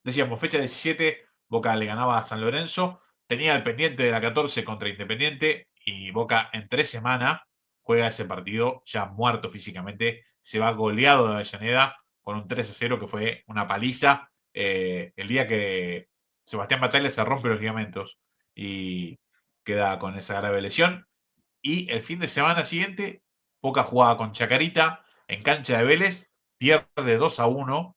Decíamos, fecha 17, Boca le ganaba a San Lorenzo, tenía el pendiente de la 14 contra Independiente y Boca en 3 semanas juega ese partido ya muerto físicamente, se va goleado de Avellaneda con un 3-0 que fue una paliza. El día que Sebastián Bataglia se rompe los ligamentos y queda con esa grave lesión. Y el fin de semana siguiente, Boca jugaba con Chacarita en cancha de Vélez, pierde 2-1,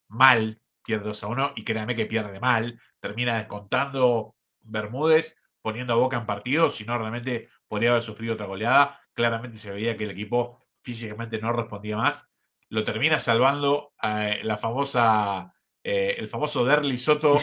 mal, pierde 2-1 y créanme que pierde mal, termina descontando Bermúdez, poniendo a Boca en partido, si no realmente podría haber sufrido otra goleada, claramente se veía que el equipo físicamente no respondía más, lo termina salvando el famoso Derli Soto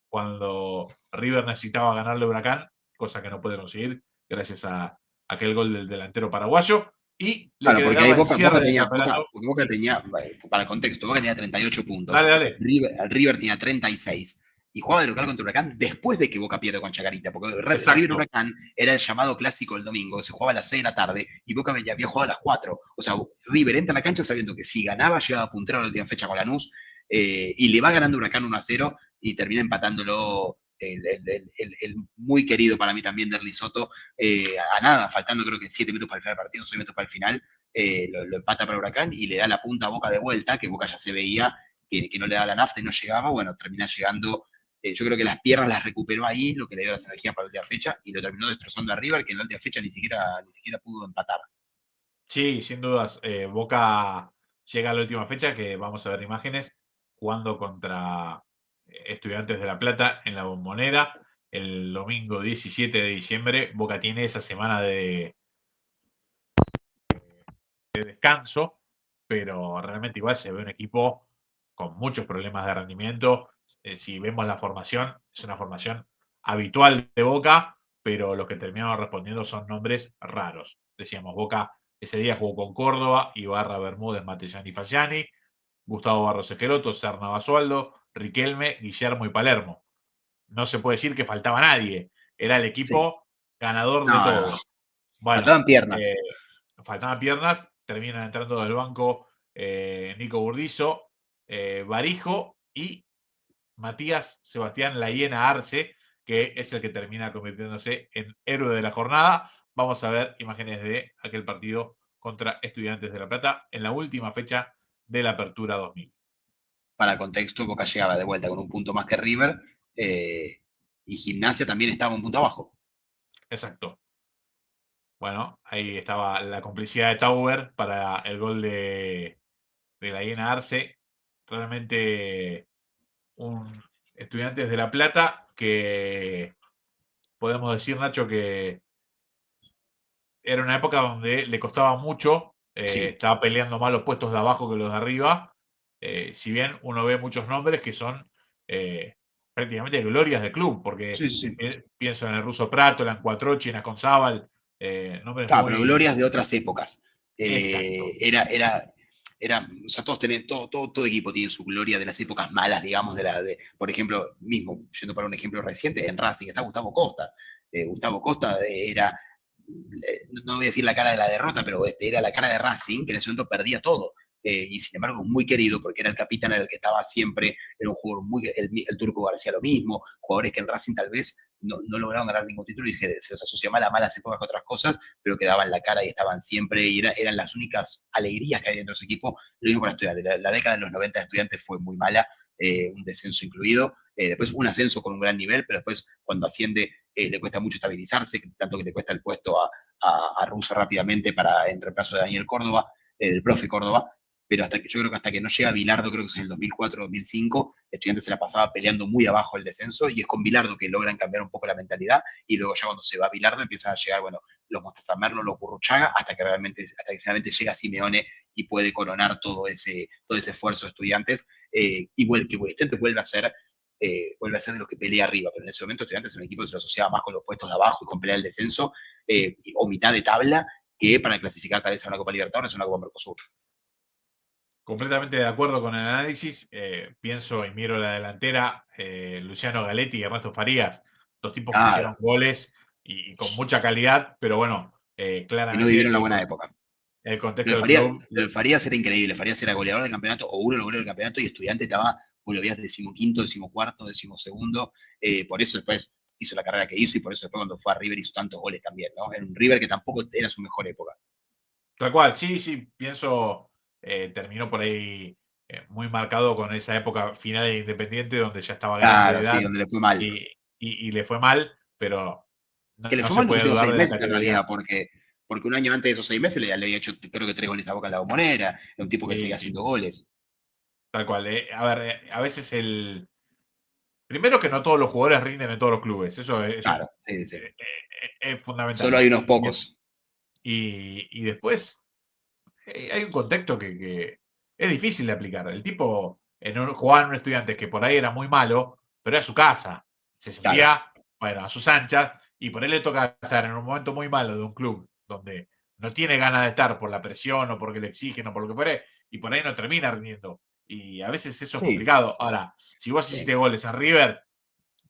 cuando River necesitaba ganarle a Huracán, cosa que no puede conseguir gracias a aquel gol del delantero paraguayo, y le Claro, porque ahí quedaba el Boca, cierre del campeonato. Porque Boca tenía, para el contexto, Boca tenía 38 puntos, Dale, dale. River tenía 36 y jugaba de local contra Huracán después de que Boca pierde con Chacarita, porque River Exacto. Huracán era el llamado clásico el domingo, se jugaba a las 6 de la tarde y Boca ya había jugado a las 4. O sea, River entra a la cancha sabiendo que si ganaba llegaba puntero a la última fecha con Lanús y le va ganando Huracán 1-0 y termina empatándolo el muy querido para mí también Derli Soto, a nada, faltando creo que 7 minutos para el final del partido, 6 minutos para el final, lo empata para Huracán y le da la punta a Boca de vuelta, que Boca ya se veía que no le daba la nafta y no llegaba, bueno, termina llegando, yo creo que las piernas las recuperó ahí, lo que le dio las energías para la última fecha, y lo terminó destrozando a River, que en la última fecha ni siquiera pudo empatar. Sí, sin dudas. Boca llega a la última fecha, que vamos a ver imágenes, jugando contra Estudiantes de La Plata en la Bombonera el domingo 17 de diciembre. Boca tiene esa semana de descanso, pero realmente igual se ve un equipo con muchos problemas de rendimiento. Si vemos la formación, es una formación habitual de Boca, pero los que terminaron respondiendo son nombres raros. Decíamos, Boca ese día jugó con Córdoba, Ibarra, Bermúdez, Matellani y Fagiani, Gustavo Barros Esqueloto, Serna Basualdo, Riquelme, Guillermo y Palermo. No se puede decir que faltaba nadie. Era el Sí, equipo ganador de no, no, todo. Bueno, faltaban piernas. faltaban piernas, terminan entrando del banco Nico Burdizo, Barijo y Matías Sebastián La Hiena Arce, que es el que termina convirtiéndose en héroe de la jornada. Vamos a ver imágenes de aquel partido contra Estudiantes de La Plata en la última fecha de la Apertura 2000. Para contexto, Boca llegaba de vuelta con un punto más que River, y Gimnasia también estaba un punto abajo. Exacto. Bueno, ahí estaba la complicidad de Tauber para el gol de La Hiena Arce. Realmente un Estudiantes de La Plata que podemos decir, Nacho, que era una época donde le costaba mucho, Sí, estaba peleando más los puestos de abajo que los de arriba, si bien uno ve muchos nombres que son eh, prácticamente glorias del club, porque sí, sí, sí. pienso en el ruso Prato, en Cuatrochi, en Aconzábal, nombres Claro, pero muy glorias de otras épocas. exacto. O sea, todo equipo tiene su gloria de las épocas malas, digamos, por ejemplo, mismo, yendo para un ejemplo reciente, en Racing está Gustavo Costa. Gustavo Costa no voy a decir la cara de la derrota, pero era la cara de Racing, que en ese momento perdía todo. Y sin embargo, muy querido, porque era el capitán, era el que estaba siempre, era un jugador el Turco García lo mismo, jugadores que en Racing tal vez no lograron ganar ningún título y se los asocia mal a malas épocas que otras cosas, pero que daban la cara y estaban siempre, y eran las únicas alegrías que hay dentro de ese equipo. Lo mismo para Estudiantes. La década de los 90 de Estudiantes fue muy mala, un descenso incluido, después un ascenso con un gran nivel, pero después cuando asciende le cuesta mucho estabilizarse, tanto que le cuesta el puesto a Russo rápidamente en reemplazo de Daniel Córdoba, el profe Córdoba, pero yo creo que hasta que no llega Bilardo, creo que es en el 2004-2005, Estudiantes se la pasaba peleando muy abajo el descenso, y es con Bilardo que logran cambiar un poco la mentalidad, y luego ya cuando se va Bilardo empiezan a llegar, bueno, los Mostaza Merlo, los Burruchaga, hasta que finalmente llega Simeone y puede coronar todo ese esfuerzo de Estudiantes, y que Estudiantes vuelve a ser de los que pelea arriba, pero en ese momento Estudiantes es un equipo que se lo asociaba más con los puestos de abajo y con pelear el descenso, o mitad de tabla, que para clasificar tal vez a una Copa Libertadores o una Copa Mercosur. Completamente de acuerdo con el análisis. Pienso y miro la delantera, Luciano Galetti y Ernesto Farías, dos tipos que Claro, hicieron goles y con mucha calidad, pero bueno, que no vivieron claramente la buena época. el contexto del club. Lo de Farías era increíble. Farías era goleador del campeonato, o uno de los goleadores del campeonato, y Estudiante estaba vos lo veías decimoquinto, decimocuarto, decimosegundo, por eso después hizo la carrera que hizo y por eso después cuando fue a River hizo tantos goles también, ¿no? En un River que tampoco era su mejor época. Tal cual, sí, sí, pienso, terminó por ahí muy marcado con esa época final de Independiente donde ya estaba grande de Claro, sí, edad donde le fue mal. y, y le fue mal, pero Que le no fue se mal los puede últimos dudar seis de la meses en categoría. realidad, porque un año antes de esos 6 meses le había hecho, creo que 3 goles a Boca en la Bombonera, era un tipo que Sí, seguía sí, haciendo goles. tal cual. A ver, a veces primero que no todos los jugadores rinden en todos los clubes, eso Claro, sí, sí. es Solo fundamental. hay unos Y, pocos. y después hay un contexto que es difícil de aplicar. El tipo jugaba en un estudiante que por ahí era muy malo, pero era su casa. Se Claro, sentía, bueno, a sus anchas, y por ahí le toca estar en un momento muy malo de un club donde no tiene ganas de estar por la presión o porque le exigen o por lo que fuere, y por ahí no termina rindiendo. Y a veces eso es sí, complicado. Ahora, si vos hiciste sí, goles en River,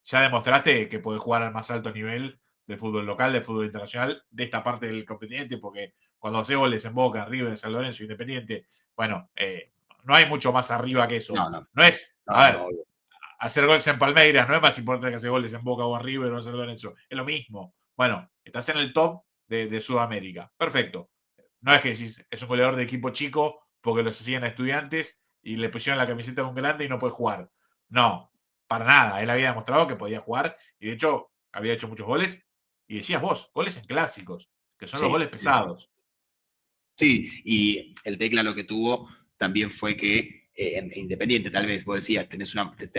ya demostraste que podés jugar al más alto nivel de fútbol local, de fútbol internacional, de esta parte del continente, porque cuando hace goles en Boca, en River, en San Lorenzo, Independiente, bueno, no hay mucho más arriba que eso. no, no, No es, no, a no, ver, obvio. hacer goles en Palmeiras no es más importante que hacer goles en Boca o en River o en San Lorenzo, es lo mismo. Bueno, estás en el top de Sudamérica, perfecto. No es que decís, es un goleador de equipo chico porque los hacían a estudiantes y le pusieron la camiseta de un grande y no puede jugar. No, para nada. Él había demostrado que podía jugar y de hecho había hecho muchos goles. Y decías vos, goles en clásicos, que son los Sí, goles sí, sí. pesados. Sí, y el Tecla lo que tuvo también fue que en Independiente, tal vez vos decías, te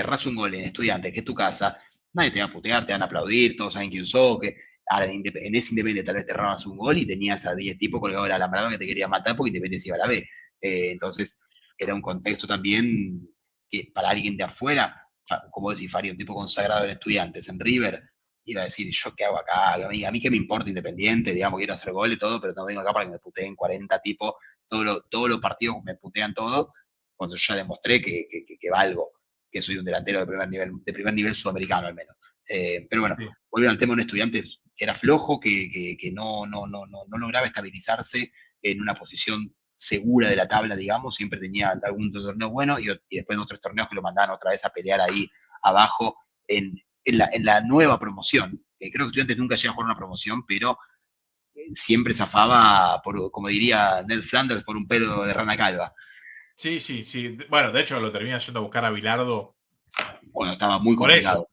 erras un gol en Estudiantes, que es tu casa, nadie te va a putear, te van a aplaudir, todos saben quién sos, que ahora, en ese Independiente tal vez te errabas un gol y tenías a 10 tipos colgados del alambrado que te querían matar porque Independiente se iba a la B. Entonces, era un contexto también que para alguien de afuera, como decir, Faria, un tipo consagrado en Estudiantes, en River, iba a decir, ¿yo qué hago acá? A mí qué me importa Independiente, digamos, quiero hacer goles y todo, pero no vengo acá para que me puteen 40 tipos, todos los partidos me putean todo, cuando yo ya demostré que valgo, que soy un delantero de primer nivel sudamericano al menos. Pero bueno, Sí, volviendo al tema de un estudiante que era flojo, que no lograba estabilizarse en una posición segura de la tabla, digamos, siempre tenía algún torneo bueno y después de otros torneos que lo mandaban otra vez a pelear ahí abajo en la nueva promoción. Creo que Estudiantes nunca llega a jugar una promoción, pero siempre zafaba, como diría Ned Flanders, por un pelo de rana calva, sí, sí, sí. Bueno, de hecho lo termina yendo a buscar a Bilardo cuando estaba muy por eso. complicado.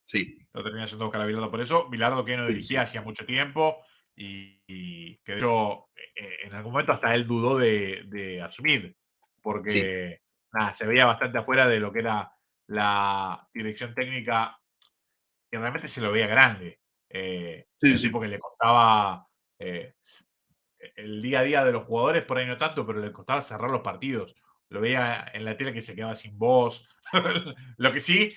Sí, Lo termina yendo a buscar a Bilardo por eso. Bilardo que no sí, dirigía sí, hacía mucho tiempo y que de hecho en algún momento hasta él dudó de asumir, sí, porque nada, se veía bastante afuera de lo que era la dirección técnica y realmente se lo veía grande. sí, Era un tipo sí. que le costaba eh, el día a día de los jugadores, por ahí no tanto, pero le costaba cerrar los partidos. Lo veía en la tele que se quedaba sin voz. Lo que sí,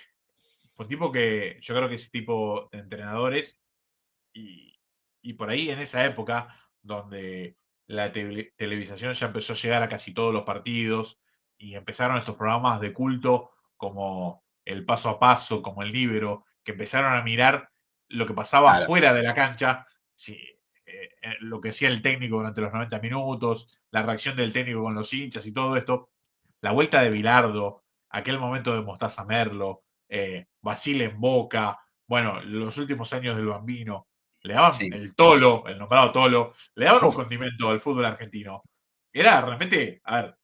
fue un tipo que yo creo que ese tipo de entrenadores y, y por ahí en esa época donde la televisación ya empezó a llegar a casi todos los partidos y empezaron estos programas de culto como el paso a paso, como el libro, que empezaron a mirar lo que pasaba Claro, fuera de la cancha, sí, lo que hacía el técnico durante los 90 minutos, la reacción del técnico con los hinchas y todo esto, la vuelta de Bilardo, aquel momento de Mostaza Merlo, Basile en Boca, bueno, los últimos años del Bambino, le daban sí. el Tolo, el nombrado Tolo, le daban un condimento al fútbol argentino. Era realmente, a ver,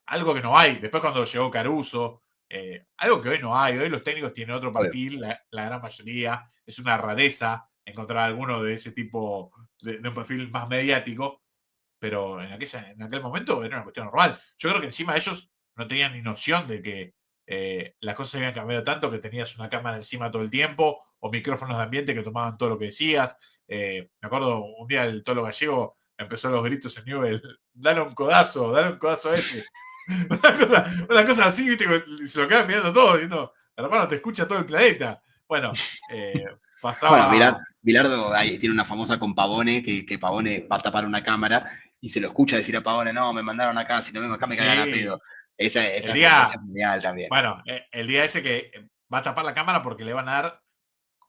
algo que no hay. Después cuando llegó Caruso, algo que hoy no hay. Hoy los técnicos tienen otro Obvio. perfil, la gran mayoría. Es una rareza encontrar alguno de ese tipo, de un perfil más mediático, pero en aquel momento era una cuestión normal. Yo creo que encima ellos no tenían ni noción de que las cosas habían cambiado tanto que tenías una cámara encima todo el tiempo o micrófonos de ambiente que tomaban todo lo que decías. Me acuerdo un día el Tolo Gallego empezó los gritos en Newell, dale un codazo a ese. Una cosa así, viste, se lo quedan mirando todos, diciendo, hermano, te escucha todo el planeta. Bueno, Bueno, pasaba. Bilardo ahí tiene una famosa con Pavone, que Pavone va a tapar una cámara y se lo escucha decir a Pavone, no, me mandaron acá, si no vengo acá me cagan a Sí, pedo. Esa el esa día, es genial también. bueno, el día ese que va a tapar la cámara porque le van a dar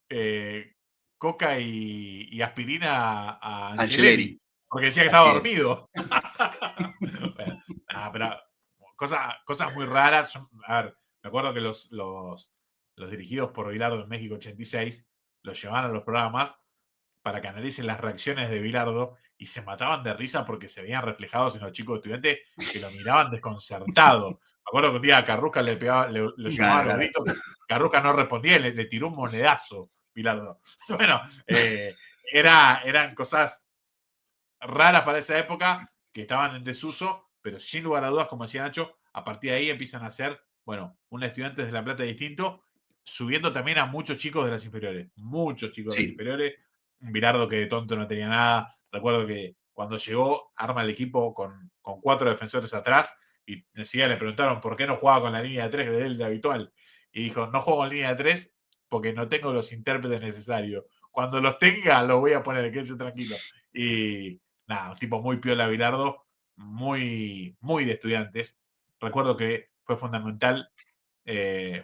eh, coca y aspirina a Angeleri, Angeleri, porque decía que estaba así es. dormido. Bueno, pero cosas muy raras. A ver, me acuerdo que los dirigidos por Bilardo en México 86 los llevaban a los programas para que analicen las reacciones de Bilardo y se mataban de risa porque se veían reflejados en los chicos estudiantes que lo miraban desconcertado. Me acuerdo que un día a Carrusca lo llamaba a Claro, los claro. gritos, Carrusca no respondía y le tiró un monedazo, Bilardo. Bueno, eran cosas raras para esa época que estaban en desuso, pero sin lugar a dudas, como decía Nacho, a partir de ahí empiezan a ser, bueno, un estudiante de La Plata distinto, subiendo también a muchos chicos de las inferiores, muchos chicos de las Sí, inferiores, un Bilardo que de tonto no tenía nada, recuerdo que cuando llegó arma el equipo con 4 defensores atrás y enseguida le preguntaron por qué no jugaba con la línea de 3 de él de habitual, y dijo, no juego en línea de 3 porque no tengo los intérpretes necesarios, cuando los tenga los voy a poner, quédese tranquilo. Y nada, un tipo muy piola Bilardo, muy, muy de estudiantes. Recuerdo que fue fundamental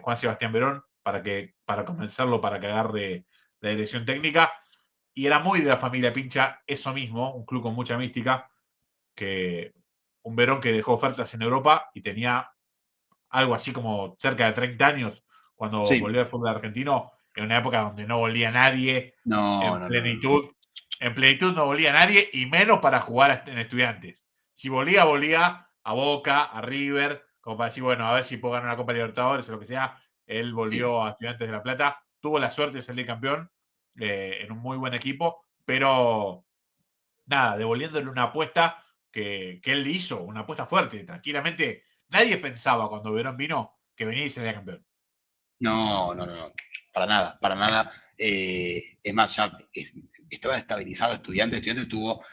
Juan Sebastián Verón para convencerlo para que agarre la dirección técnica. Y era muy de la familia Pincha, eso mismo, un club con mucha mística, que un Verón que dejó ofertas en Europa y tenía algo así como cerca de 30 años cuando sí. volvió al fútbol argentino, en una época donde no volvía nadie, No, en no, no, no. plenitud, en plenitud no volvía nadie, y menos para jugar en Estudiantes. Si volvía, volvía a Boca, a River, como para decir, bueno, a ver si puedo ganar una Copa Libertadores o lo que sea. Él Sí. volvió a Estudiantes de La Plata, tuvo la suerte de salir campeón en un muy buen equipo, pero nada, devolviéndole una apuesta que él hizo, una apuesta fuerte, tranquilamente. Nadie pensaba cuando Verón vino que venía y sería campeón. No, no, no, no. Para nada, para nada. Es más, ya estaba estabilizado estudiante. Estudiante estuvo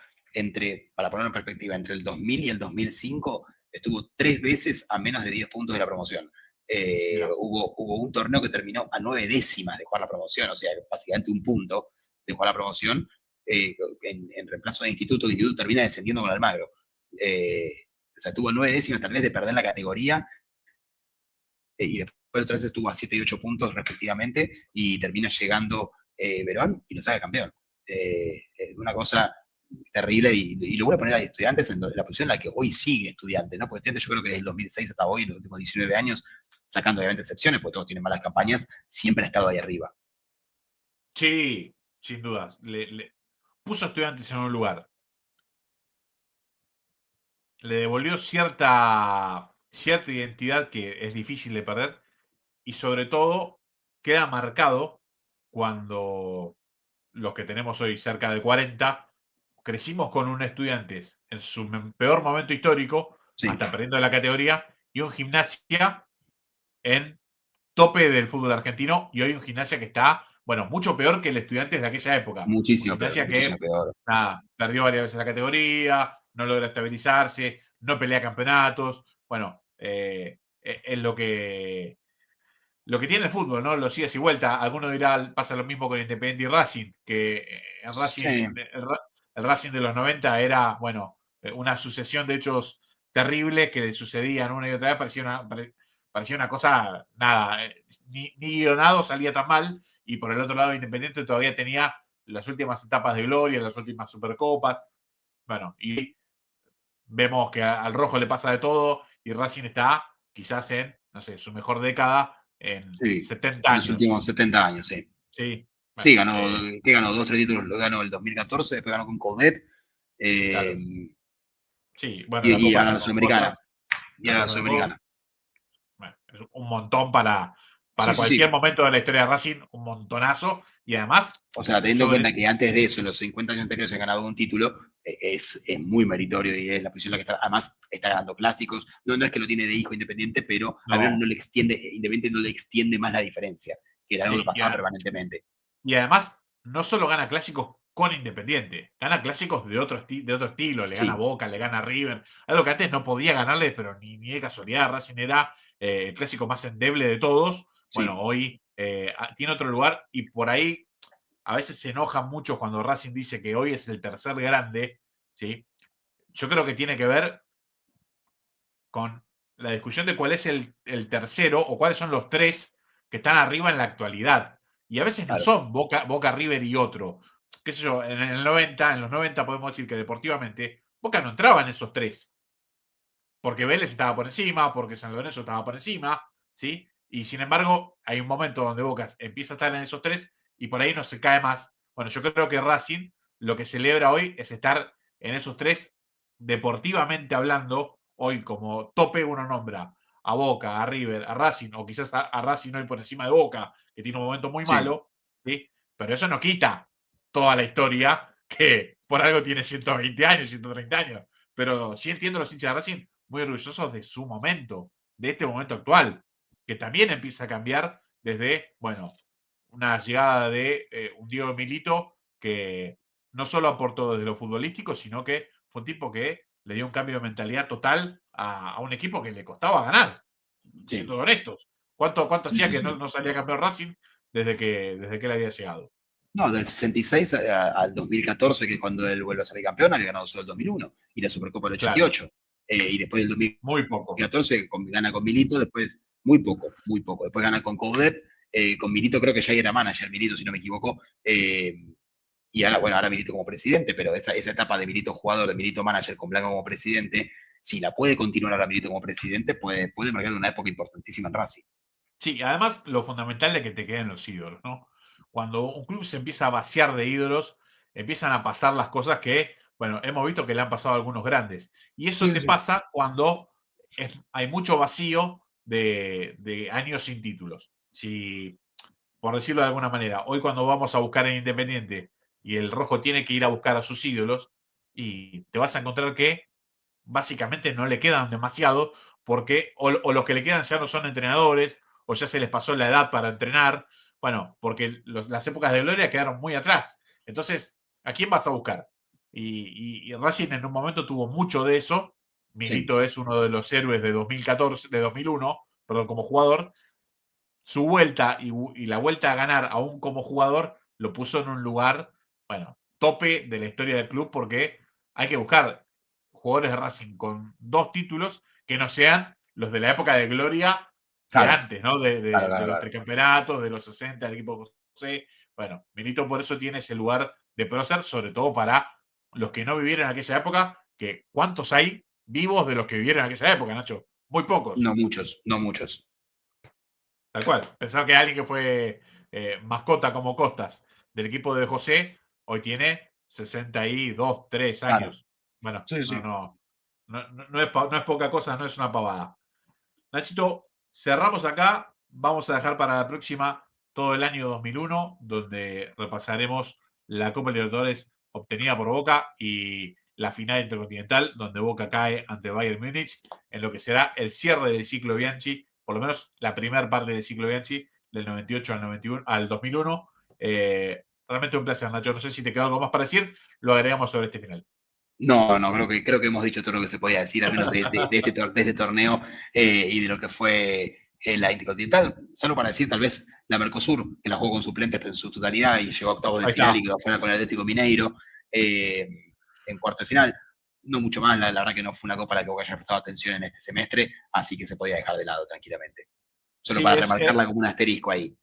para ponerlo en perspectiva, entre el 2000 y el 2005, estuvo 3 veces a menos de 10 puntos de la promoción. Mirá, Hubo un torneo que terminó a 9 décimas de jugar la promoción, o sea, básicamente un punto de jugar la promoción, en reemplazo de Instituto. El Instituto termina descendiendo con Almagro. Eh, o sea, tuvo 9 décimas tal vez de perder la categoría, y después otra vez estuvo a 7 y 8 puntos respectivamente, y termina llegando Verón y lo saca campeón. Una cosa terrible, y lo voy a poner a estudiantes en la posición en la que hoy sigue estudiantes, ¿no? Porque estudiantes yo creo que desde el 2006 hasta hoy, en los últimos 19 años, sacando obviamente excepciones, porque todos tienen malas campañas, siempre ha estado ahí arriba. sí, sin dudas. Le puso a Estudiantes en un lugar. Le devolvió cierta identidad que es difícil de perder. Y sobre todo, queda marcado cuando los que tenemos hoy cerca de 40 crecimos con un Estudiantes en su peor momento histórico, Sí, hasta perdiendo la categoría, y un Gimnasia en tope del fútbol argentino, y hoy un Gimnasia que está, bueno, mucho peor que el Estudiantes de aquella época. Un muchísimo peor, Gimnasia muchísimo que, peor. nada, perdió varias veces la categoría, no logra estabilizarse, no pelea campeonatos. Bueno, es lo que tiene el fútbol, ¿no? Los idas y vueltas. Alguno dirá, pasa lo mismo con Independiente y Racing, que en Sí, Racing, el Racing de los 90 era, bueno, una sucesión de hechos terribles que le sucedían una y otra vez. Parecía una cosa, nada, ni guionado salía tan mal. Y por el otro lado, Independiente todavía tenía las últimas etapas de gloria, las últimas supercopas. Bueno, y vemos que al rojo le pasa de todo y Racing está quizás en, no sé, su mejor década en sí, 70 en los años. últimos 70 años, sí. Sí, Sí, bueno, ganó, ¿qué ganó? Dos, tres títulos, lo ganó el 2014, después ganó con Coudet, eh, claro. Sí, bueno, la y Copa ganó la Sudamericana. Intercontinental, Y la ganó la Copa de Sudamericana. bueno, es un montón para Sí, sí, cualquier sí. momento de la historia de Racing, un montonazo. Y además, O sea, teniendo en sobre. cuenta que antes de eso, en los 50 años anteriores, se ha ganado un título, es muy meritorio, y es la posición en la que está. Además, está ganando clásicos. No, no es que lo tiene de hijo Independiente, pero al menos No, no le extiende, Independiente no le extiende más la diferencia, que era algo que sí, pasaba permanentemente. y además, no solo gana clásicos con Independiente, gana clásicos de otro estilo, le gana a Sí, Boca, le gana a River, algo que antes no podía ganarle, pero ni de casualidad. Racing era el clásico más endeble de todos. Bueno, sí, hoy tiene otro lugar y por ahí a veces se enoja mucho cuando Racing dice que hoy es el tercer grande, ¿sí? Yo creo que tiene que ver con la discusión de cuál es el tercero o cuáles son los tres que están arriba en la actualidad. Y a veces no claro. son Boca, River y otro. Qué sé yo, en los 90 podemos decir que deportivamente Boca no entraba en esos tres. Porque Vélez estaba por encima, porque San Lorenzo estaba por encima, ¿sí? Y sin embargo, hay un momento donde Boca empieza a estar en esos 3 y por ahí no se cae más. Bueno, yo creo que Racing lo que celebra hoy es estar en esos 3 deportivamente hablando. Hoy como tope uno nombra a Boca, a River, a Racing, o quizás a Racing hoy por encima de Boca, que tiene un momento muy Sí, malo, ¿sí? Pero eso no quita toda la historia, que por algo tiene 120 años, 130 años. Pero sí entiendo los hinchas de Racing muy orgullosos de su momento, de este momento actual, que también empieza a cambiar desde, bueno, una llegada de un Diego Milito que no solo aportó desde lo futbolístico, sino que fue un tipo que le dio un cambio de mentalidad total a un equipo que le costaba ganar, sí. siendo honestos. ¿Cuánto Sí, hacía sí, que sí. no salía campeón Racing desde que él había llegado? No, del 66 al 2014, que es cuando él vuelve a ser campeón, había ganado solo el 2001 y la Supercopa del Claro, 88. Y después del muy poco. 2014 gana con Milito, después muy poco, muy poco. Después gana con Coudet, con Milito creo que ya era manager, Milito, si no me equivoco. Y ahora, bueno, ahora Milito como presidente, pero esa etapa de Milito jugador, de Milito manager con Blanco como presidente, si la puede continuar ahora Milito como presidente, puede marcar una época importantísima en Racing. Sí, además lo fundamental de que te queden los ídolos, ¿no? Cuando un club se empieza a vaciar de ídolos, empiezan a pasar las cosas que, bueno, hemos visto que le han pasado a algunos grandes. Y eso Sí, te sí. pasa cuando hay mucho vacío de años sin títulos. Si, por decirlo de alguna manera, hoy cuando vamos a buscar en Independiente y el rojo tiene que ir a buscar a sus ídolos, y te vas a encontrar que básicamente no le quedan demasiado, porque o los que le quedan ya no son entrenadores, o ya se les pasó la edad para entrenar, bueno, porque las épocas de gloria quedaron muy atrás. Entonces, ¿a quién vas a buscar? Y Racing en un momento tuvo mucho de eso. Sí, Milito es uno de los héroes de 2014, de 2001, perdón, como jugador. Su vuelta y la vuelta a ganar aún como jugador lo puso en un lugar, bueno, tope de la historia del club, porque hay que buscar jugadores de Racing con 2 títulos que no sean los de la época de gloria de claro, antes, ¿no? De, claro, de, de claro, los claro. tricampeonatos, de los 60, del equipo de José. Bueno, Milito por eso tiene ese lugar de prócer, sobre todo para los que no vivieron en aquella época, que ¿cuántos hay vivos de los que vivieron en aquella época, Nacho? Muy pocos. No muchos, no muchos. Tal cual. Pensar que alguien que fue mascota como Costas del equipo de José, hoy tiene 62, 3 Claro. años. Bueno, Sí, no, sí. no, no es poca cosa, no es una pavada. Nachito, cerramos acá. Vamos a dejar para la próxima todo el año 2001, donde repasaremos la Copa Libertadores obtenida por Boca y la final intercontinental, donde Boca cae ante Bayern Múnich, en lo que será el cierre del ciclo Bianchi, por lo menos la primera parte del ciclo Bianchi, del 98 al, 91, al 2001. Realmente un placer, Nacho. No sé si te quedó algo más para decir, lo agregamos sobre este final. No, no, creo que hemos dicho todo lo que se podía decir, al menos de este torneo y de lo que fue la Intercontinental. Solo para decir, tal vez, la Mercosur, que la jugó con suplentes en su totalidad y llegó a octavos de Ahí final y está. quedó fuera con el Atlético Mineiro eh, en cuarto de final. No mucho más, la verdad que no fue una copa a la que Boca haya prestado atención en este semestre, así que se podía dejar de lado tranquilamente. Solo Sí, para remarcarla como un asterisco ahí.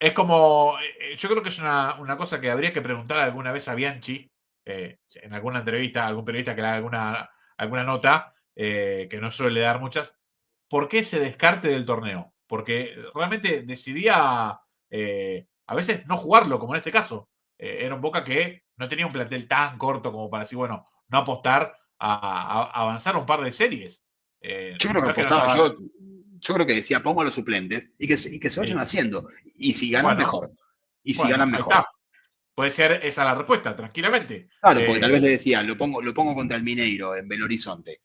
es como, yo creo que es una cosa que habría que preguntar alguna vez a Bianchi, en alguna entrevista, algún periodista que le haga alguna nota, que no suele dar muchas, ¿por qué ese descarte del torneo? Porque realmente decidía a veces no jugarlo, como en este caso. Era un Boca que no tenía un plantel tan corto como para decir, bueno, no apostar a avanzar un par de series. Yo creo que No es que no apostaba, estaba. yo creo que decía, pongo a los suplentes y que se vayan Sí. haciendo. Y si ganan, Bueno, mejor. Y si ganan, bueno, ahí mejor. está. Puede ser esa la respuesta, tranquilamente. Claro, porque tal vez le decía, lo pongo contra el Mineiro en Belo Horizonte.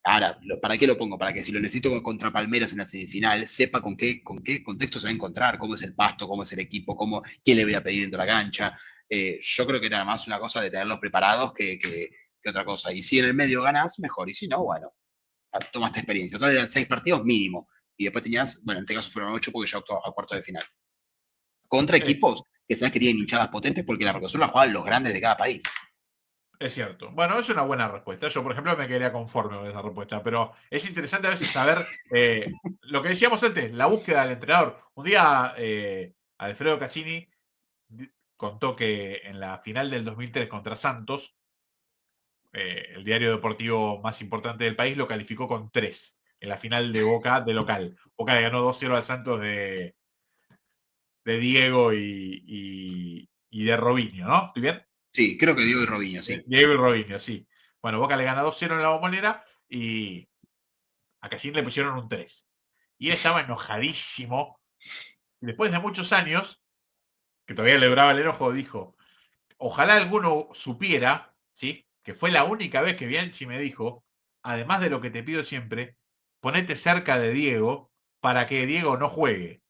Ahora, ¿para qué lo pongo? Para que si lo necesito contra Palmeras en la semifinal, sepa con qué contexto se va a encontrar, cómo es el pasto, cómo es el equipo, qué le voy a pedir dentro de la cancha. Yo creo que era más una cosa de tenerlos preparados que otra cosa. Y si en el medio ganás, mejor. Y si no, bueno, tomaste experiencia. Total eran 6 partidos mínimo. Y después tenías, bueno, en este caso fueron 8 porque ya a cuarto de final. Contra Es, equipos que sabes que tienen hinchadas potentes porque la Mercosur la juegan los grandes de cada país. es cierto. Bueno, es una buena respuesta. Yo, por ejemplo, me quedaría conforme con esa respuesta, pero es interesante a veces saber lo que decíamos antes, la búsqueda del entrenador. Un día, Alfredo Cassini contó que en la final del 2003 contra Santos, el diario deportivo más importante del país lo calificó con 3 en la final de Boca de local. Boca le ganó 2-0 al Santos de Diego y de Robinho, ¿no? ¿Estoy bien? Sí, creo que Diego y Robinho, sí. Diego y Robinho, sí. Bueno, Boca le gana 2-0 en la Bombonera y a Casín le pusieron un 3. Y él estaba enojadísimo. Y después de muchos años, que todavía le duraba el enojo, dijo, ojalá alguno supiera, ¿sí? Que fue la única vez que Bianchi me dijo, además de lo que te pido siempre, ponete cerca de Diego para que Diego no juegue,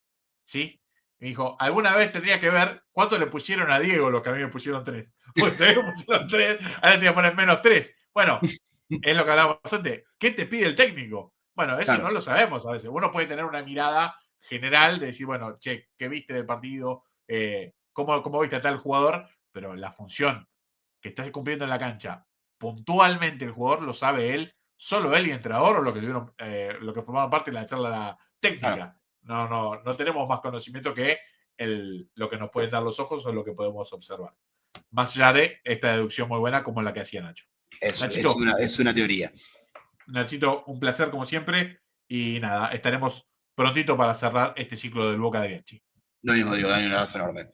¿sí? Me dijo, alguna vez tendría que ver cuánto le pusieron a Diego los que a mí me pusieron 3. Pues se me pusieron 3, ahora tenía que poner menos 3. Bueno, es lo que hablábamos antes. ¿Qué te pide el técnico? Bueno, eso no Claro, lo sabemos a veces. Uno puede tener una mirada general de decir, bueno, che, ¿qué viste del partido? ¿Cómo viste a tal jugador? Pero la función que estás cumpliendo en la cancha, puntualmente el jugador lo sabe él, solo él y el entrenador o lo que tuvieron, lo que formaron parte de la charla claro. técnica. No tenemos más conocimiento que lo que nos pueden dar los ojos o lo que podemos observar. Más allá de esta deducción muy buena como la que hacía Nacho. Nachito, Es una teoría. Nachito, un placer como siempre y nada, estaremos prontito para cerrar este ciclo del Boca de Bianchi. Lo mismo digo, Dani, un abrazo enorme.